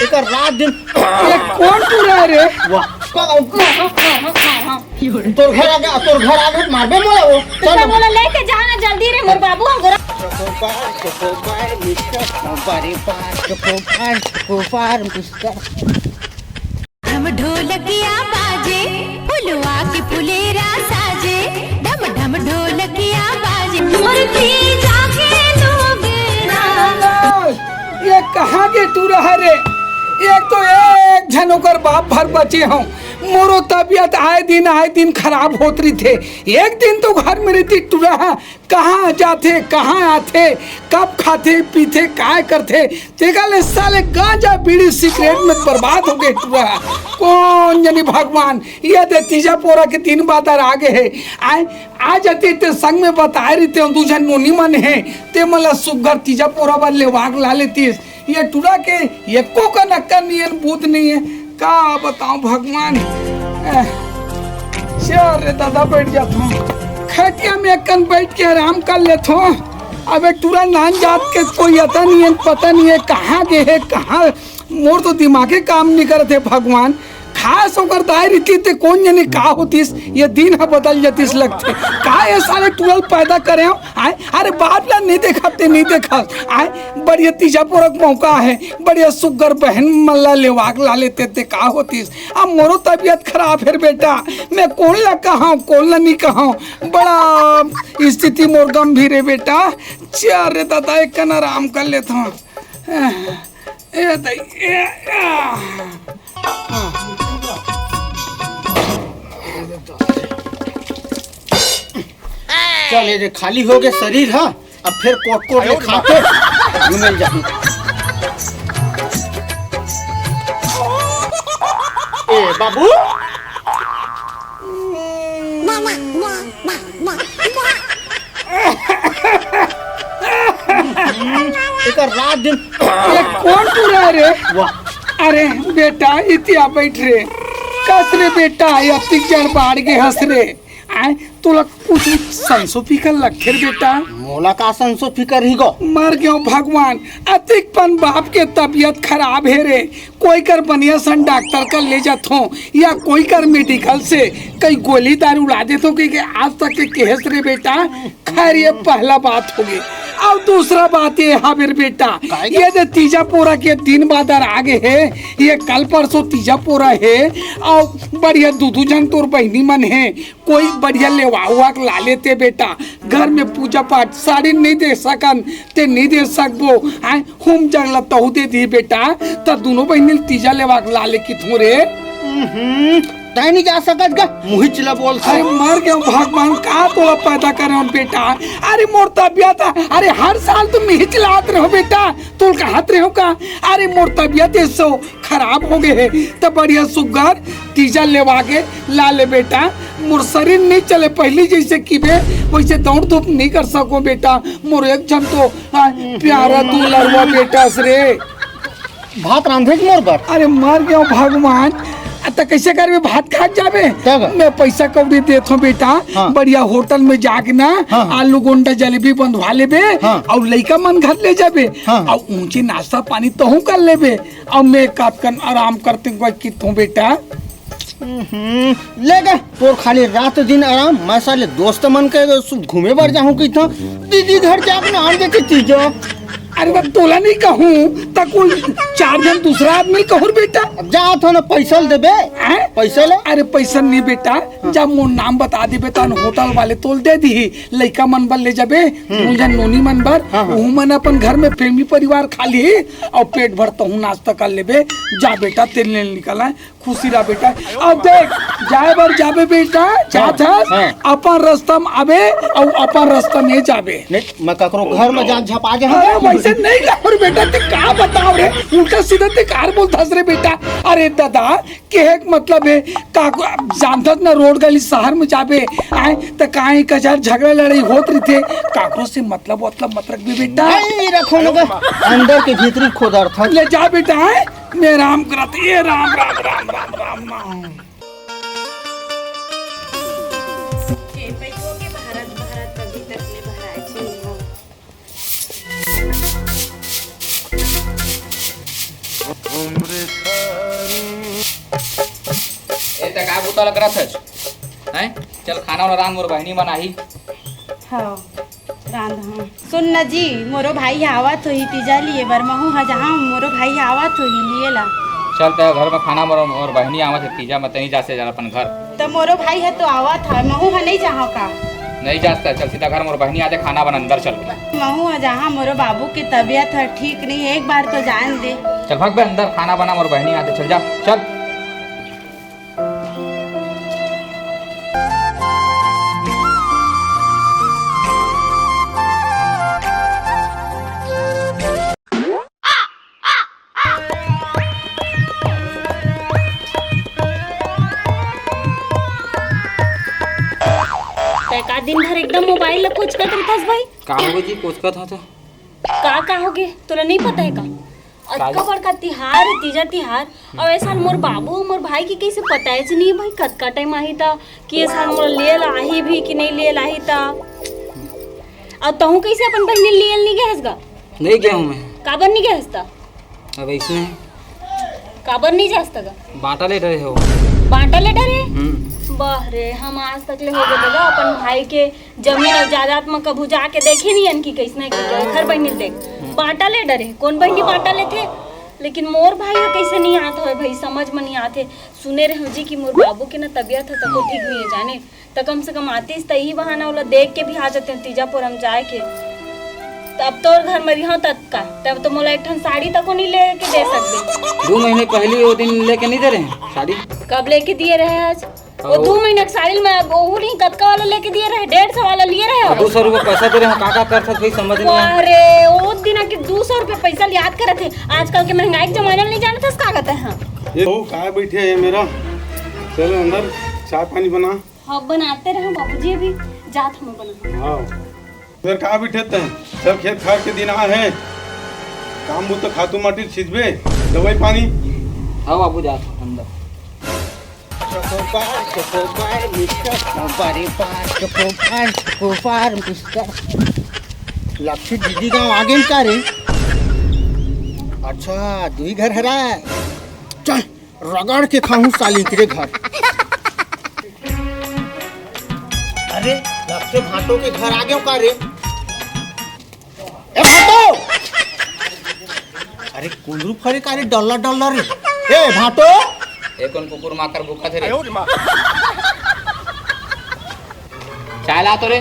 एक रात दिन कौन पूरा रे? तोर घर आगे मारबे मोला वो चल बोला लेके जाना जल्दी रे मोर बाबू हमरा हम ढोलकिया बाजे फुलवा के फुलेरा साजे ढम ढम ढोलकिया बाजे और पी जाके लोग ये कहाँ के तू रहा रे? एक तो एक झनोकर बाप भर बचे हूँ। मोरो तबियत आए दिन खराब होत रही थे। एक दिन तो घर में रहती तू रहा, कहाँ जाते कहाँ आते, कब खाते पीते काय करते, तेगाले साले गांजा बीड़ी सिगरेट में बर्बाद हो गए तू रहा। कौन जानी भगवान, ये दे तीजा पोरा के 3 बादर आगे है आए आ जाते ते संग में बताए रही थे दूसरा नोनी मन है ते मला सुगर तीजा पोरा वाले वाग ला लेती। ये टूरा के ये को का नक्का नहीं है, बूत नहीं है, का बताऊं भगवान। अरे दादा बैठ जाता हूँ खटिया में कन बैठ के आराम कर लेता हूँ। अब टूरा नान जात के कोई आता नहीं है, पता नहीं है कहाँ गए है कहाँ, मोर तो दिमागे काम नहीं करते भगवान। खास होकर दायरी थी ते कौन जाने का होतीस, ये दिन है बदल जातीस लगते का ये सारे 12 पैदा करे हो आए। अरे बाप ला नहीं देखा आए, बढ़िया तीजा पोरक मौका है, बढ़िया सुगर बहन मल्ला लेवाक ला लेते ते का होतीस। अब मोरो तबियत खराब है बेटा, मैं कौन ला कहा कौन ला नहीं कहा, बड़ा स्थिति मोर गंभीर है बेटा। चार रे दादा एक कन आराम कर लेता हूँ। चल ये खाली हो गए शरीर है, अब फिर कोट ले खाते घूमे जाए। ए बाबू एक रात दिन कौन पूरा रे? अरे बेटा इतिया बैठ रे, कस रे बेटा अतिक जन बाढ़ के हंस रे आए तो लग कुछ संसो फिकर लखे बेटा। मोला का संसो फिकर ही गो मर गयो भगवान। अतिकपन बाप के तबियत खराब है रे, कोई कर बनिया सन डॉक्टर का ले जात हो या कोई कर मेडिकल से कई गोली दारू उड़ा दे तो कि आज तक के केस रे बेटा। खैर ये पहला बात होगी। अब दूसरा बात ये हाँ मेरे बेटा, ये जो तीजा पोरा के 3 बादर आगे है, ये कल परसों तीजा पोरा है और बढ़िया दूधू जन तोर बहनी मन है, कोई बढ़िया लेवा ला लेते बेटा। घर में पूजा पाठ साड़ी नहीं दे सकन ते नहीं दे सकबो आए होम जंगला तहु दे दी बेटा, तो दोनों बहनी तीजा लेवा ला ले कि थोड़े तय नहीं जा सकत गा मुही चिला बोल। अरे मर गया भगवान, कहा तोला पैदा करे हो बेटा। अरे मोर तबियत, अरे हर साल तुम ही चिल्लात रहो बेटा, तुल कहत रहो का। अरे मोर तबियत सो खराब हो गए है, तो बढ़िया सुगर तीजा लेवा के ला ले बेटा। मोर शरीर नहीं चले पहली जैसे कीबे वैसे दौड़ धूप नहीं कर सको बेटा। मोर एक जन तो प्यारा तू लड़वा बेटा रे। भात रांधे मोर बर। अरे मर गया भगवान, तो कैसे करबे भात खा जाबे। मैं पैसा कौड़ी देत हूँ बेटा। हाँ। बढ़िया होटल में जाके ना हाँ। आलू गोंडा जलेबी बंधवा लेबे हाँ। और लइका मन घर ले जाबे हाँ। और ऊंची नाश्ता पानी तो हूँ कर लेबे और मैं काटकन आराम करते कितों बेटा। ले गए तोर खाली रात दिन आराम, मैं साले दोस्त मन के घूमे बर जाऊँ कि दीदी घर जाके आन दे की चीजों। अरे मैं तोला नहीं कहूँ तो कोई 4 जन दूसरा आदमी कहूँ बेटा। जा तो ना पैसा देबे पैसा ले। अरे पैसा नहीं बेटा हाँ। जब मोर नाम बता देबे तो होटल वाले तोल दे दी, लइका मन बर ले जाबे नोनी मन बर वहू मन अपन घर में फैमिली परिवार खा ली और पेट भर तो नाश्ता कर लेबे। जा बेटा तेल ले निकला खुशी रहा बेटा। अब देख जाए बर जाबे बेटा, जात अपन रास्ता में आबे और अपन रास्ता में जाबे। नहीं मैं ककरो घर में जान झपा जा वैसे नहीं कर बेटा, ते का बताओ रे उल्टा सीधा ते कार बोलतास रे बेटा। अरे दादा के मतलब है का जानत ना रोड गली शहर में जाबे आए तो काहे कजार झगड़ा लड़ाई होत रही थे, काकरो से मतलब मत रख भी बेटा। नहीं रखो लोग अंदर के भीतरी खोदर था। ले जा बेटा है मैं राम करत ये राम राम राम राम राम राम। भारत भारत अभी तक ले भराए उताल करत है हैं? चल खाना वाला रान मोर बहनी बनाही। हाँ रांध हाँ सुन न जी मोरो भाई आवत होई तीजा लिए बर महू हा जहाँ मोरो भाई आवत होई लिए ला चल ते घर में खाना मोर बहनी आवत है तीजा मत नहीं जा से जा अपन घर तो मोरो भाई है तो आवत है महू हा नहीं जहाँ का नहीं जाता। चल सीधा घर मोर बहनी आते खाना बना अंदर चल के। महू हा जहाँ मोरो बाबू की तबीयत है ठीक नहीं एक बार तो जान दे। चल भाग बे अंदर खाना बना मोर बहनी आते चल जा चल। का दिन भर एकदम मोबाइल ला कुछ करत रहतस भाई। का हो जी कोचकत हो तो का होगे तोला नहीं पता है का अतका बड़का तिहार है तीजा तिहार और ऐसा मोर बाबू मोर भाई की कैसे पता है जी नहीं भाई कतका टाइम आही था कि ऐसा मोर ले लाही भी कि नहीं ले लाही था और तहु कैसे अपन बहनी ले नहीं गए हसगा नहीं गया हूं मैं काबर नहीं गए हसता अब इसमें काबर नहीं जास्ता का बाटा ले रहे हो बांटा ले डरे वाह रे हम आज तक ले हो गए अपन भाई के जमीन और जायदाद में कभू जाके देखे नहीं अनकी कैसने घर बहनी देख बांटा ले डरे कौन बहनी बांटा ले थे लेकिन मोर भाई का कैसे नहीं आता है भाई समझ में नहीं आते। सुने रहे जी कि मोर बाबू के ना तबीयत है तो ठीक नहीं है जाने तो कम से कम आते इस तही बहाना वाला देख के भी आ जाते हैं तीजापुर हम जाए के तब तो घर में रिहा तक का तब तो मोला एक ठन साड़ी तक को नहीं लेके दे सकते। 2 महीने पहले वो दिन लेके नहीं दे रहे साड़ी कब लेके दिए रहे आज वो 2 महीने की साड़ी में वो नहीं कतका वाला लेके दिए रहे 150 वाला लिए रहे हो 200 रुपए पैसा दे रहे हो काका कर सकते समझ नहीं आया। अरे वो दिन के 200 रुपए पैसा याद करे थे आजकल के महंगाई के जमाने में नहीं जाना था इसका कहते हैं। ये हो कहाँ बैठे है मेरा चलो अंदर चाय पानी बना। हाँ बनाते रहे बाबूजी अभी जात हम बना। हाँ फिर कहाँ बैठे थे सब खेत खार के दिन आ है काम वो तो खातू माटी छिजबे दवाई पानी। हाँ बाबू जा अंदर लक्ष्य दीदी गाँव आगे का रे अच्छा 2 घर हरा चल रगड़ के खाऊं साली के घर। अरे लक्ष्य भाटो के घर आ गए का रे ए भाटो अरे कुंदरू फरे का रे डॉलर रे ए भाटो एक उन कुकुर माकर भूखा थे रे चाय ला तो रे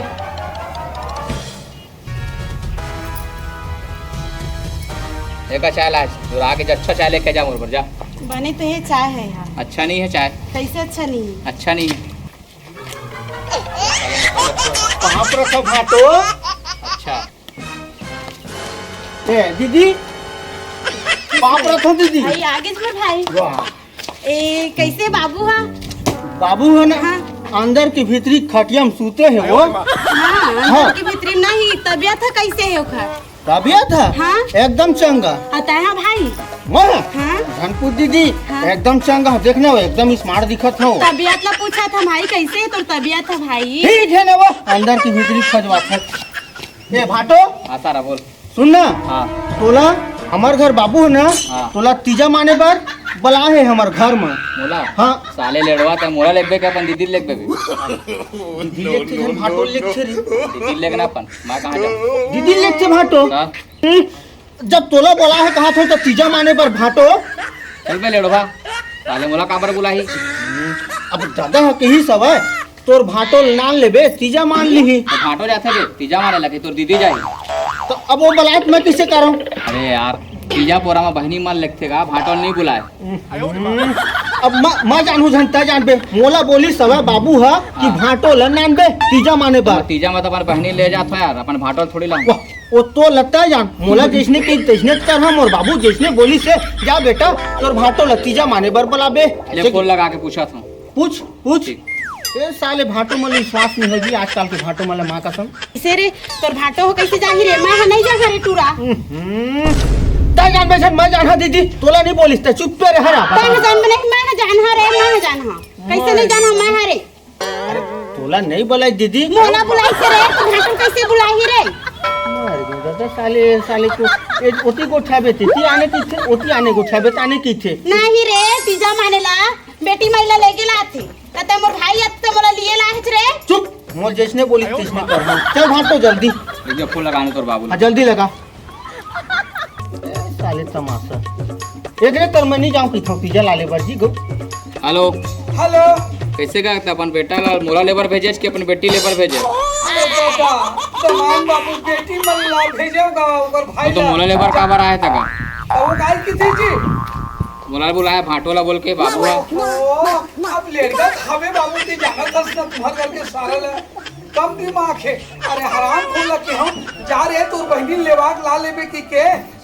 एक चाय ला और आगे अच्छा चाय लेके जा मोर पर जा बने तो ये चाय है यहाँ अच्छा नहीं है चाय कैसे अच्छा नहीं है अच्छा नहीं है कहाँ पर रखा भाटो अच्छा ए दीदी पाप रखो दीदी भाई आगे से भाई वाह ए कैसे बाबू हा बाबू है ना अंदर की भीतरी खटिया में सूते है वो हाँ अंदर की भीतरी नहीं तबीयत है कैसे है ओखर तबीयत है हाँ एकदम चंगा आता है भाई वह हाँ धनपुर दीदी हाँ? एकदम चंगा देखने वो एकदम स्मार्ट दिखत हो तबीयत ला पूछा था भाई कैसे है तो तबीयत है भाई ठीक है ना वो अंदर की भीतरी खजवात है। ए भाटो आता रहा बोल सुन ना हाँ तोला हमार घर बाबू है ना हाँ। तोला तीजा माने पर बला है हमार घर में मोला हाँ साले लेड़वा त मोला लेबे के अपन दीदी लेबे दीदी लेते हैं भाटो लेते रे दीदी लेके ना अपन मैं कहां जाऊं दीदी लेते भाटो हां जब तोला बोला है कहा था तो तीजा माने पर भाटो चल बे लेड़वा साले मोला काबर बुलाही अब दादा है कही सब है तोर भाटो नान लेबे तीजा मान ली तो घाटो जाते रे तीजा मारे लगे तोर दीदी जाई तो अब वो बलायत मैं किसे करूं अरे यार तीजा पोरा में बहनी मान लगते का भाटो नहीं बुलाए अब मैं जानू जनता जानबे मोला बोली सब बाबू है कि भाटो ल नान बे तीजा माने पर तीजा में तो अपन बहनी ले जात यार अपन भाटो थोड़ी लाऊं वाह, वो तो लगता है जान मोला जैसने की तैसने कर हम और बाबू जैसने बोली से जा बेटा तोर भाटो ल तीजा माने बर बुलाबे ले फोन लगा के पूछा था पूछ ए साले भाटो में विश्वास नहीं होगी आजकल के भाटो में माँ कसम इसे रे तोर भाटो हो कैसे जाही रे मैं नहीं जा रे टूरा ता जान बेसन मैं जान दीदी तोला नहीं बोलिस ते चुप पे रह रहा मैं जान नहीं मैं जान हा रे मैं जान हा कैसे नहीं जान मैं हा रे अरे तोला नहीं बोलाई दीदी मोला बुलाई से रे तू भाटो कैसे बुलाई रे अरे दादा साले को ओती को ठाबे ती आने की थे ओती आने को ठाबे ताने की थे नहीं रे तीजा मानेला बेटी महिला लेके लाथे तते मोर भाई आत तो मोला लिए लाहिच रे। चुप, मोर जैसने बोली तैसने कर हम। चल भाटो जल्दी। ये फूल लगाने तोर बाबू हाँ जल्दी लगा। ए, साले तमाशा। एक रे कर मैं नहीं जाऊँ पीछा पिज्जा ला ले बरजी गो। Hello hello. कैसे का अपन बेटा का मोला लेबर भेजे कि अपन बेटी लेबर भेजे? अरे बेटा तमाम बाबू बेटी मन ला भेजेगा ओकर भाई तो मोला लेबर का बार आया था का? वो गाय की थी जी। मोला बुलाया भाटोला बोल के बाबू है। अब लड़का खावे बाबू की जाना था ना तुम्हारे करके सारा ले कम दिमाग है। अरे हराम खोला कि हम जा रहे तो बहनी लेवाक ला लेबे की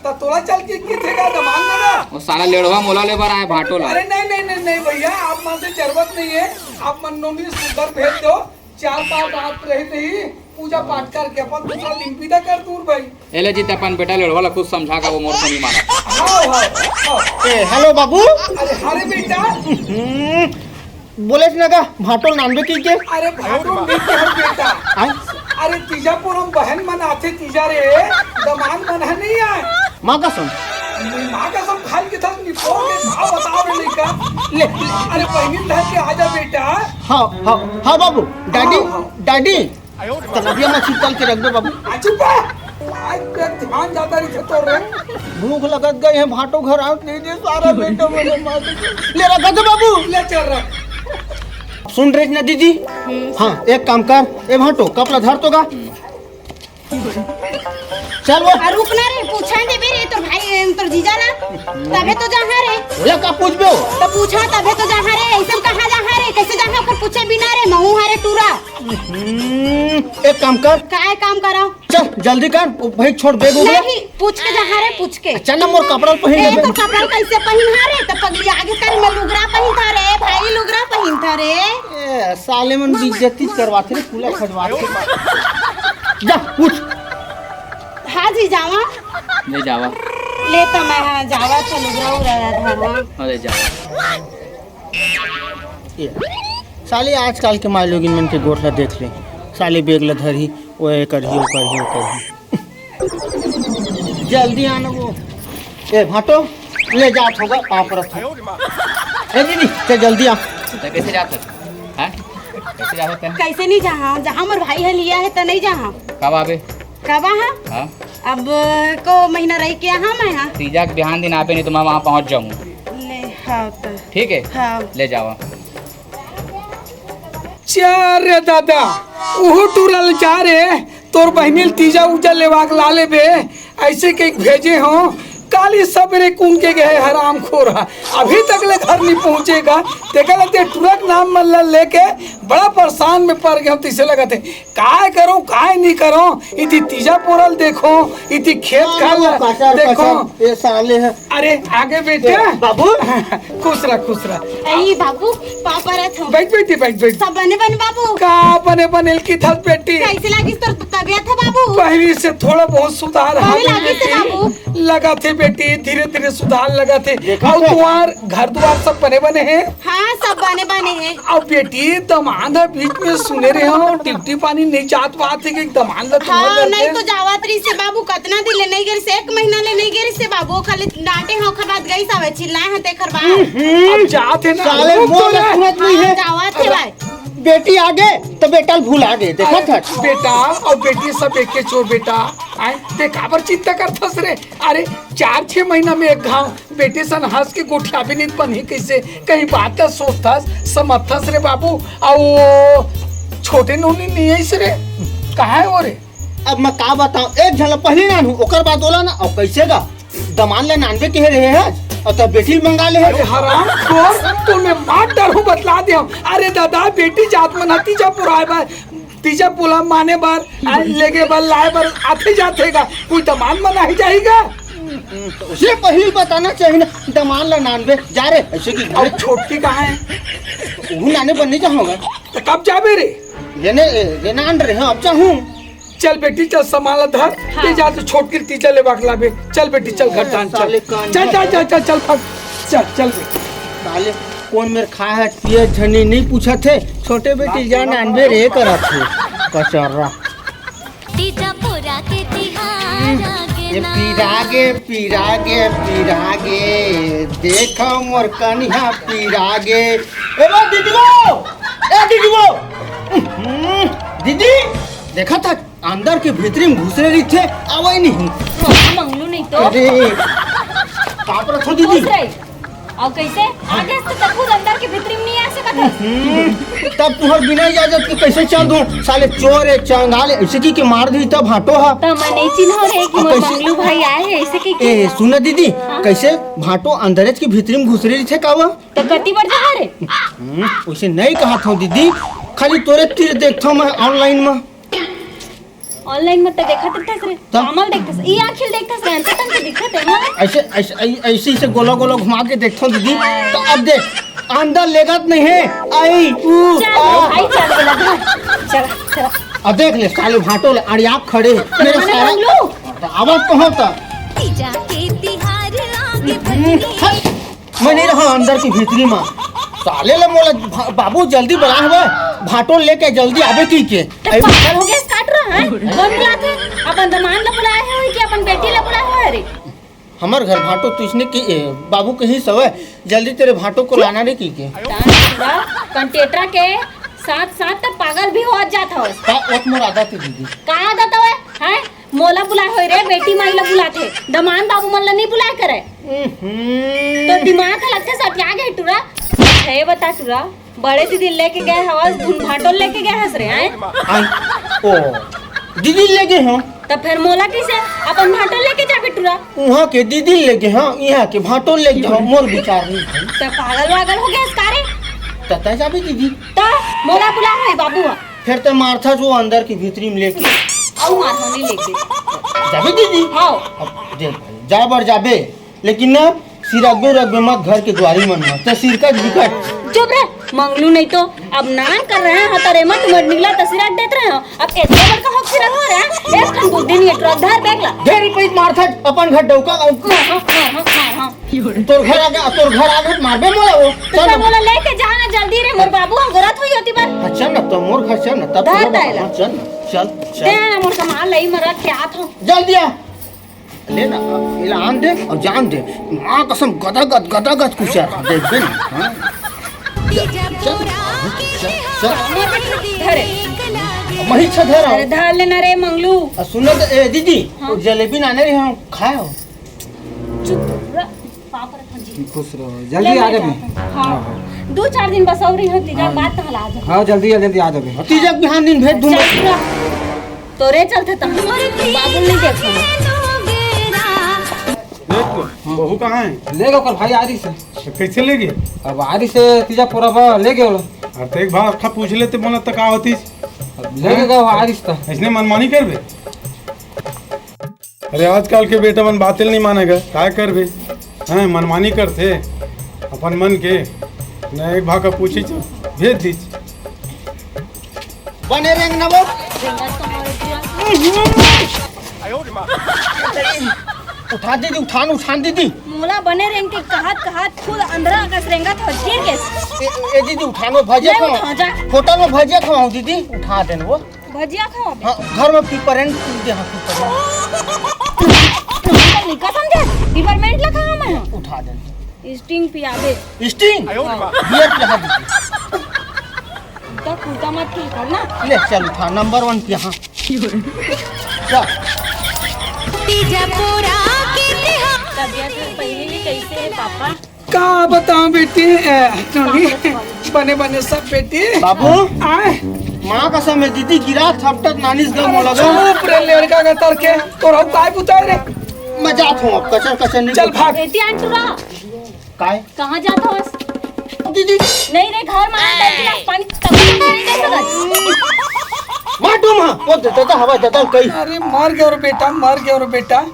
तो तोला चल के किथेगा दमान लगा। वो सारा लेड़वा मोला लेबर आया भाटोला। अरे नहीं भैया आप मन से जरूरत नहीं है। आप मन नोनी सुधर भेज दो 4-5 रात रही नहीं पूजा पाठ करके अपन दूसरा दिन विदा कर दूर भाई। एले जी अपन बेटा लेड़वा ला खुद समझा का वो मोर से नहीं माना। हाँ। ए हेलो बाबू। अरे हरे बेटा बोले ना का भाटो नानबे की के? अरे भाटो नहीं के हर बेटा। आय अरे तीजापुर हम बहन मन आते तीजा रे दमान मन है नहीं आए। माँ कसम। माँ का सब खाल के साथ निपोर के भाव बताओ रे लड़का ले। अरे बहनी लह के आजा बेटा। हाँ बाबू। डैडी तनबिया मछली तल के रख दो बाबू। चुप आज ध्यान जाता रही तो रे। भूख लगत गई है भाटो घर आउट नहीं दे सारा बेटा मेरे मार ले रखा दो बाबू। ले चल रहा। सुन रही ना दीदी? हाँ एक काम कर ए भाटो कपड़ा धर तो गा। चल वो रुक ना रे पूछा दे बे रे तो भाई तो जीजा ना तबे तो जहाँ रे। बोले का पूछबे हो? तो पूछा तबे तो जहाँ रे ऐसे कहाँ जहाँ रे कैसे जहाँ पर पूछे बिना रे महू हारे टूरा। एक काम कर। काय काम करो? चल जल्दी कर भाई छोड़ बेग उगे। नहीं पूछ के जहाँ रे पूछ के। अच्छा ना मोर कपड़ा पहन ए ले। तो कपड़ा कैसे पहन हारे तो पगली आगे कर मैं लुगरा पहन था रे भाई लुगरा पहन था रे। ए साले मन बेइज्जती करवाते रे पूरा खजवाते। जा पूछ। हाँ जी जावा ले जावा ले तो मैं हाँ जावा तो लुगरा उड़ा था अरे जावा। ये साले आजकल के माय लोगिन मन के गोठला देख ले साले बेग ला धरी ओए करही जल्दी आना वो। ए भाटो ले जात होगा पाप रख। ए दीदी चल जल्दी आ। तो कैसे जाते हैं? कैसे जाते हैं? कैसे नहीं जहाँ जहाँ मोर भाई है लिया है तो नहीं जहाँ। कब आवे? कब हाँ हाँ अब को महीना रह के यहाँ मैं हाँ तीजा के बिहान दिन आवे नहीं तो मैं वहाँ पहुँच जाऊँ। ले हाँ तो ठीक है हाँ ले जावा। चार रे दादा वो टूरल जा रे तोर बहनी तीजा उजा लेवाक ला ले बे ऐसे के भेजे हो काली सबरे कून के गए हराम खोरा अभी तक ले घर नहीं पहुंचेगा। देखा लगते ट्रक नाम मल्ला लेके बड़ा परेशान में पड़ गया। तीसे लगा थे काय करो काय नहीं करो इति तीजा पोरल देखो इति खेत खा देखो ये साले है। अरे आगे बेटे बाबू खुश रह। अरे बाबू पापा रथ हो बैठ सब बने बने बाबू का बने की थल बेटी कैसे लगी तो तबियत है बाबू? पहले से थोड़ा बहुत सुधार पहले लगी थे बाबू? लगा थे बेटी धीरे धीरे सुधार लगा थे। और तुम्हार घर द्वार सब बने बने हैं? हाँ सब बने बने हैं। और बेटी दमान बीच में सुने रहे हो टिप्टी पानी नहीं जात बात है कि दमान हाँ नहीं तो जावत रही से बाबू कतना दिन ले नहीं गई से 1 महीना ले नहीं गई से बाबू खाली डांटे हो खबात गई सब चिल्लाए हैं तेखर बात। अब जाते ना साले मोह में सुनत नहीं है। जावत है भाई बेटी आगे तो बेटा भूला दे देखा था। बेटा और बेटी सब एक के चोर बेटा आए देखा पर चिंता करथस रे। अरे 4-6 महीना में एक घाव बेटे सन हंस के गोठिया भी नहीं बनी कैसे कहीं बात सोचथस समझथस रे बाबू। और छोटे नोनी नहीं है रे कहाँ है वो रे? अब मैं का बताऊं एक झलक पहले ना हूँ ओकर बाद बोला ना और कैसे गा दमान ले नानबे के रहे हैं और तब बेटी मंगा ले। अरे हराम खोर तुम्हें मार डर हूँ बतला दिया। अरे दादा बेटी जात मना तीजा पुराए बार तीजा पुला माने बार लेके बार लाए बार आते जातेगा कोई दमान मना ही जाएगा। ये पहले बताना चाहिए ना दमान ला नानबे जा रे ऐसे की और छोटकी कहाँ है? वो नाने बनने चाहूँगा तो कब जाबे रे? ये नान रहे हैं अब चाहूँ। चल बेटी चल संभाल धर ले जा तो छोटकी तीजा ले बाकला बे चल बेटी चल घर जान चल चल चल साले कौन मेरे खा है पिए झनी नहीं पूछा थे छोटे बेटी जान अनबे रे करा थे कचरा ये पीरागे देखो मोर कन्या पीरागे ए दीदी दीदी वो दीदी देखा था अंदर के भीतरी में घुसरे रही थे आवाज नहीं। मंगलू नहीं तो अरे कहाँ पर रखो दीदी? घुस रही। और कैसे आगे से तक खुद अंदर के भीतरी में नहीं आ सकत है। तब तुहर बिना इजाजत के कैसे चल दूं? साले चोर है चंगाल है, ऐसे की मार दी तब भाटो हा। तो मैं नहीं चिन्ह रहे कि मोर कैसे? मंगलू भाई आए हैं ऐसे की ए सुना दीदी कैसे भाटो अंदरज की भीतरी में घुसरे रही थे कावा? तो कति बढ़ जा रे। वैसे नहीं कहा था दीदी, खाली तोरे तीर देखता मैं ऑनलाइन में। ऑनलाइन में तो देखा था रे तब? कमल देखता ई आखिल देखता रे अंत तक दिखत है ना। ऐसे ऐसे से गोला गोला घुमा के देखता हूँ दीदी। तो अब देख अंदर लेगत नहीं है आई चल आई चल के लगा चल चल अब देख ले साले भाटो ले अरे आप खड़े मेरे मैंने सारा मंगलू तो आवाज कहाँ था? तीजा के तिहार आगे बढ़नी मैं नहीं रहा अंदर की भीतरी में। साले ले मोला बाबू जल्दी बुला हुआ भाटो लेके जल्दी आवे की के। पागल हो गया काट रहा है कौन बुलाते अपन दमान ला बुलाए है कि अपन बेटी ला बुलाए है रे। हमार घर भाटो तो इसने की बाबू कहीं सवे जल्दी तेरे भाटो को लाना रे की के। कंटेटरा के साथ साथ तो पागल भी हो जाता है। का एक मोर आदत है दीदी। का आदत है हैं मोला बुलाए होय रे बेटी माई ला बुलाते दमान बाबू मन ला नहीं बुलाए करे। तो दिमाग लगते सटिया गए टूरा है बता टूरा बड़े दीदी लेके गए हवस धुन भाटो लेके गए हस रे हैं ओ दीदी लेके हैं तो फिर मोला कैसे अपन भाटो लेके जाबे टूरा। वहाँ के दीदी लेके हाँ यहाँ के भाटो लेके हाँ मोर विचार नहीं है। तो पागल वागल हो गया इसकारे तता जाबे दीदी तो मोला बुला है बाबू फिर तो मारथा जो अंदर की भीतरी में लेके औ मारहोनी लेके जाबे दीदी। हां अब देख भाई जा बर जाबे लेकिन ना सिर अग्बे रग्बे मत घर के द्वारी मन में तो सिर का विकट चुप रे मंगलू नहीं तो अब नान कर रहे हैं हतरे मत मत निकला तस्वीर देते रहे हो अब इतने बड़ का हक से रहो रे एक ठन बुद्धि नहीं ट्रक धर बेगला ढेरी पैत मारथा अपन घर डौका तोर घर आगे मारबे मोला वो तो बोला लेके जाना जल्दी रे मोर बाबू हम गलत हुई होती बार अच्छा ना तो मोर घर चल ना तब धर दाइला। चल चल दे चल ना मोर सामान लई मरा क्या था जल्दी आ ले ना इलान दे और जान दे माँ कसम गदा कुछ देख दे ना हाँ? तीजा पूरा चल मोर बेटी धरे मही छधर अरे धर लेना रे मंगलू सुनो ए दीदी वो जलेबी नाने रे हम खाओ चुप रे पाप रे खंजी खुश रहो जल्दी आ जाबे। हां 2-4 दिन बस और होती जा बात तो हला जा हाँ जल्दी आ जाबे। तीजा बिहान दिन भेज दूँ तोरे चलते तम बाबू नहीं देखो देख लो बहू कहाँ है? ले गयो कल भाई आरी से तो कैसे ले गए? अब आरी से तीजा पूरा ले गयो और तो एक बार अच्छा पूछ लेते बोला तो का होती ले गयो आरी से इसने मनमानी कर बे। अरे आजकल के बेटा मन बातिल नहीं मानेगा क्या कर बे हैं मनमानी करते अपन मन के न एक भाग का पूछी चल भेज दीज बने रेंग ना वो उठान दीदी मोला बने रेंग के कहत खुद अंदर आकाश रेंगा था गिर गए ए दीदी उठानो भजिया नहीं खाओ उठा जा। होटल में भजिया खाओ दीदी उठा देन वो भजिया खाओ हाँ घर में पिपरेंट दे हाँ निका समझे डिपार्टमेंट लगा मैं उठा देन स्टिंग पियाबे स्टिंग बियर पिला दीदी तो कुर्ता मत की करना ले चल उठा नंबर 1 पे हाँ चल तीजा पूरा के तिहार तबियत पहले भी कैसे है पापा का बताऊं बेटी टोनी बने सब बेटी बाबू आए माँ का समय दीदी गिरा थपटक नानिस गल मोला चुप रे लड़का का तर के तोरा काय पुताय रे मैं जात हूँ अब कचर नहीं चल भाग बेटी आंटूरा काय कहाँ जाता हो दीदी नहीं रे घर में आटा गिलास पानी तब नहीं दे सकत माटू माँ वो देता था हवा देता कई अरे मर गयो रे बेटा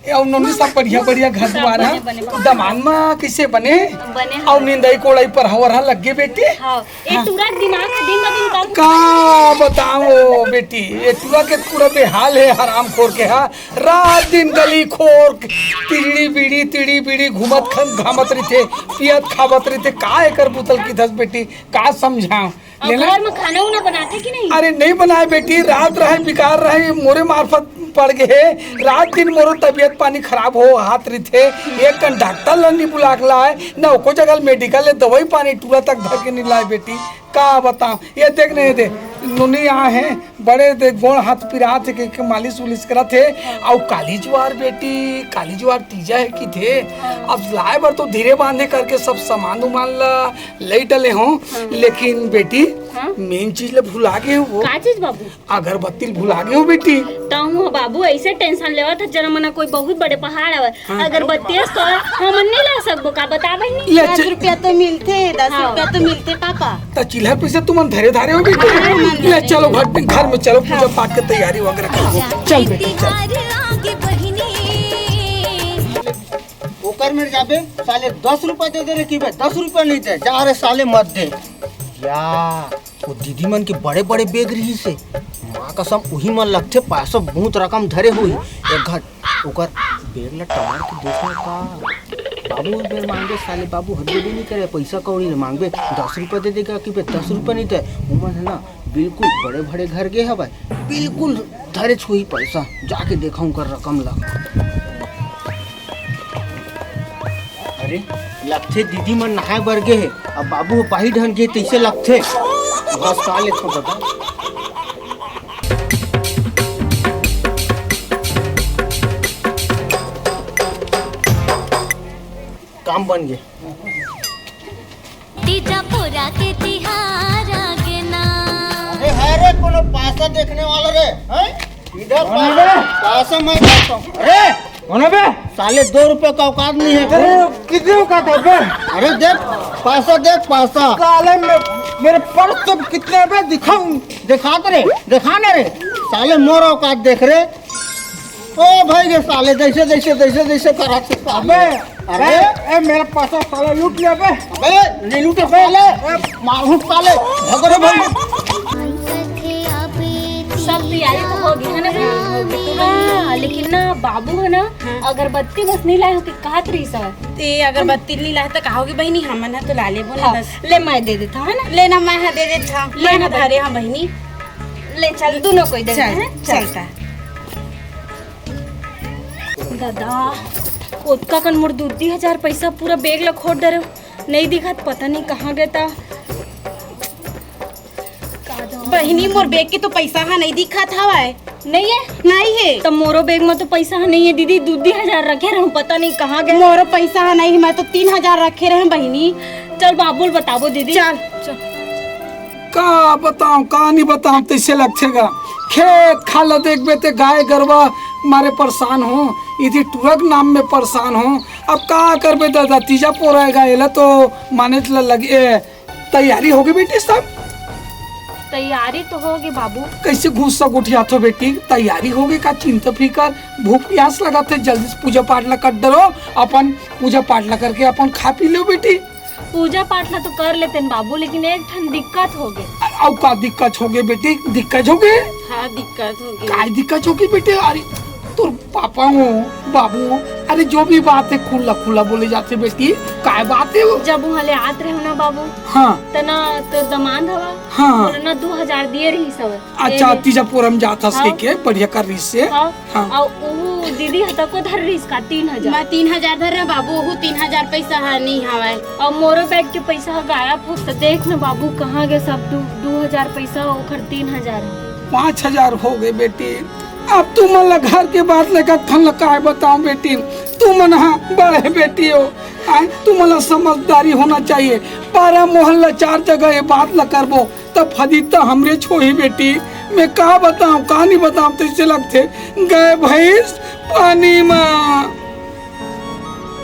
ए और नोनी सब बढ़िया घर दुआर है दमान में कैसे बने बने और नींदई कोड़ाई पर हवरहा लग गए बेटी हां ये टूरा दिमाग में दिन ब दिन कम का बताओ बेटी ये टूरा के पूरा बेहाल है हराम खोर के हा रात दिन गली खोर तिड़ी बीड़ी घूमत खन घामत रही थे पियत खावत रही थे का एकर बुतल की धस बेटी का समझाऊं और घर में खाना उना बनाते कि नहीं? अरे नहीं बनाए बेटी, रात रहे बेकार रहे, मोरे मार्फत पड़ गए। रात दिन मोरो तबीयत पानी खराब हो हाथ रही थे। एक कन डॉक्टर लन्नी बुला के लाए ना, ओको जगह मेडिकल ले दवाई पानी टूरा तक भर के नहीं लाए बेटी। का बताऊं, ये देख नहीं दे नुनी यहाँ है बड़े दे गोड़ हाथ पिरा थे के मालिश उलिश करा थे। और काली ज्वार बेटी, काली ज्वार तीजा है कि थे। अब लाए बार तो धीरे बांधे करके सब सामान उमान ला ले डले हों, लेकिन बेटी मेन चीज ले भुला गए हो। वो का चीज बाबू? अगरबत्ती भुला गए हो बेटी। तो बाबू ऐसे टेंशन लेवा था जरा मना कोई बहुत बड़े पहाड़ है अगरबत्ती तो हम नहीं ला सकबो का बताबे नहीं। ले 10 रुपया तो मिलते, 10 रुपया तो मिलते पापा। तो चिल्हर पैसे तुम धरे धारे हो बेटी। ले चलो घर में चलो, पूजा पाठ की तैयारी वगैरह करो। चल बेटी चल। तिहार आगे बढ़नी ओकर में जाबे साले 10 रुपए दे दे रे की बे 10 रुपए नहीं दे जा रे साले मत दे या। वो दीदी मन के बड़े बड़े बेग रही से माँ कसम वही मन लगते पैसा बहुत रकम धरे हुई एक घर ओकर बेग ला टमार के देखा का बाबू बेर मांगे साले बाबू हद भी नहीं करे पैसा कौड़ी नहीं मांगे 10 रुपए दे देगा कि 10 रुपए नहीं दे उमन है ना बिल्कुल बड़े बड़े घर के हवा बिल्कुल धरे छुई पैसा जाके देखा कर रकम लगा। अरे लगथे दीदी मन नहाए बर गे है अब बाबू पाही ढंग गे तैसे लगथे बस का ले तो बता। काम बन गए। तीजापुरा के तिहार आगे ना अरे है रे कोनो पासा देखने वाला रे हैं इधर पासा मैं देखता हूं। अरे होना बे साले 2 रुपए का औकात नहीं है। अरे कितने औकात है बे? अरे देख पासा देख पासा साले मेरे पर्स तो कितने बे दिखाऊं दिखा रे दिखा ना रे साले मोर औकात देख रे। ओ भाई ये साले जैसे करा से अबे अरे ए मेरा पासा साले लूट लिया बे। अबे नहीं लूटे साले मारू साले भगरे भाई। सब तैयारी तो हो गई है ना हाँ, लेकिन ना बाबू है ना अगरबत्ती बस नहीं लाए हो कि कहत रही सब ते अगरबत्ती नहीं लाए तो कहोगे बहनी हमन है तो ला ले बोला बस। ले मैं दे देता है ना लेना मैं दे देता लेना धरे हम बहनी। ले चल दोनों कोई दे चल हैं चलता दादा ओतका कन मोर 2,000 पैसा पूरा बेग ला खोट दे रहे नहीं दिखत पता नहीं कहाँ गया था। बहनी मोर बेग के तो पैसा हा नहीं दिखा था वाय नहीं है नहीं है तो मोरो बेग में तो पैसा नहीं है दीदी 2,000 रखे रहे पता नहीं कहाँ गए। मोरो पैसा हा नहीं, मैं तो 3,000 रखे रहे बहनी। चल बाबुल बताबो दीदी चल का बताऊं का नहीं बताऊं तैसे लगेगा। खेत खाला देख बेते गाय गरबा मारे परेशान हो इधर टूरक नाम में परेशान हो। अब का करबे दादा तीजा पोराएगा एला तो माने लगे तैयारी होगी बेटी सब तैयारी तो होगी बाबू। कैसे घूस सब उठिया तो बेटी तैयारी होगी का चिंता फिकर भूख प्यास लगाते जल्दी से पूजा पाठ ला कर डरो अपन पूजा पाठ ला करके अपन खा पी लो बेटी। पूजा पाठ ला तो कर लेते हैं बाबू लेकिन एक ठन दिक्कत हो गई। अब का दिक्कत हो गई बेटी दिक्कत हो गई हाँ दिक्कत होगी काय दिक्कत होगी बेटे। अरे तो पापा हो बाबू हो अरे जो भी बात है खुला खुला बोले जाते बेटी काय बात है वो। जब वहाँ ले आते रहे ना बाबू हाँ तना तो दमांद हवा हाँ बोले ना 2,000 दिए रही सब। अच्छा तीजापुरम जाता हाँ। के बढ़िया कर रही से हाँ हाँ। और वो दीदी हता को धर रही इसका 3,000 मैं 3,000 धर रहा बाबू वो 3,000 पैसा हा नहीं हवाए और मोरो बैग के पैसा गायब हो तो देख ना बाबू कहाँ गए सब 2,000 पैसा ओखर 3,000 5,000 हो गए बेटी। अब तुम मन घर के बात लेकर थन काय बताऊं बेटी तुम मन बड़े बेटी हो तुम मन समझदारी होना चाहिए। 12 मोहल्ला 4 जगह ये बात ल करबो तब फदीता हमरे छोही बेटी। मैं का बताऊं का नहीं बताऊं तो इससे लगते गए भैंस पानी में।